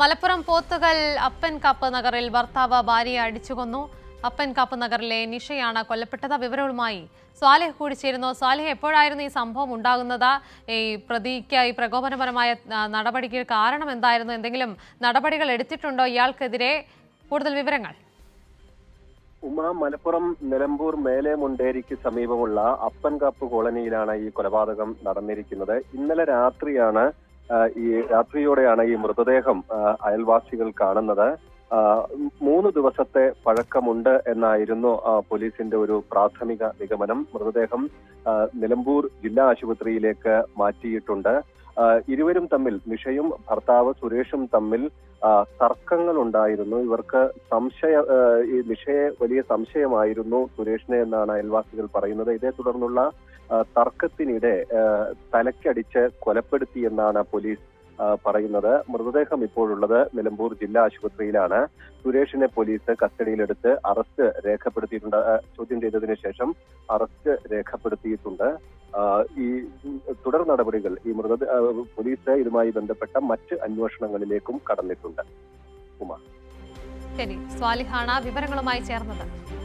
മലപ്പുറം പോത്തുകൽ അപ്പൻകാപ്പ് നഗറിൽ ഭർത്താവ് ഭാര്യയെ അടിച്ചുകൊന്നു. അപ്പൻകാപ്പ് നഗറിലെ നിഷയാണ് കൊല്ലപ്പെട്ടത്. വിവരവുമായി സ്വാലിഹ് കൂടി ചേരുന്നു. സ്വാലിഹ്, എപ്പോഴായിരുന്നു ഈ സംഭവം ഉണ്ടാകുന്നത്? ഈ പ്രതിക്ക് ഈ പ്രകോപനപരമായ നടപടിക്ക് കാരണം എന്തായിരുന്നു? എന്തെങ്കിലും നടപടികൾ എടുത്തിട്ടുണ്ടോ ഇയാൾക്കെതിരെ? കൂടുതൽ വിവരങ്ങൾ. മലപ്പുറം നിലമ്പൂർ മേലെ മുണ്ടേരിക്ക് സമീപമുള്ള അപ്പൻകാപ്പ് കോളനിയിലാണ് ഈ കൊലപാതകം നടന്നിരിക്കുന്നത്. ഇന്നലെ രാത്രിയോടെയാണ് ഈ മൃതദേഹം അയൽവാസികൾ കാണുന്നത്. 3 ദിവസത്തെ പഴക്കമുണ്ട് എന്നായിരുന്നു പോലീസിന്റെ ഒരു പ്രാഥമിക നിഗമനം. മൃതദേഹം നിലമ്പൂർ ജില്ലാ ആശുപത്രിയിലേക്ക് മാറ്റിയിട്ടുണ്ട്. ഇരുവരും തമ്മിൽ, നിഷയും ഭർത്താവ് സുരേഷും തമ്മിൽ തർക്കങ്ങൾ ഉണ്ടായിരുന്നു. ഇവർക്ക് ഈ നിഷയെ വലിയ സംശയമായിരുന്നു സുരേഷിനെ എന്നാണ് അയൽവാസികൾ പറയുന്നത്. ഇതേ തുടർന്നുള്ള തർക്കത്തിനിടെ തലക്കടിച്ച് കൊലപ്പെടുത്തിയെന്നാണ് പോലീസ് പറയുന്നത്. മൃതദേഹം ഇപ്പോഴുള്ളത് നിലമ്പൂർ ജില്ലാ ആശുപത്രിയിലാണ്. സുരേഷിനെ പോലീസ് കസ്റ്റഡിയിലെടുത്ത് അറസ്റ്റ് രേഖപ്പെടുത്തിയിട്ടുണ്ട്. ചോദ്യം ചെയ്തതിനു ശേഷം അറസ്റ്റ് രേഖപ്പെടുത്തിയിട്ടുണ്ട്. ഈ തുടർ നടപടികൾ പോലീസ് ഇതുമായി ബന്ധപ്പെട്ട മറ്റ് അന്വേഷണങ്ങളിലേക്കും കടന്നിട്ടുണ്ട്. ശരി, സ്വാലിഹാണ് വിവരങ്ങളുമായി ചേർന്നത്.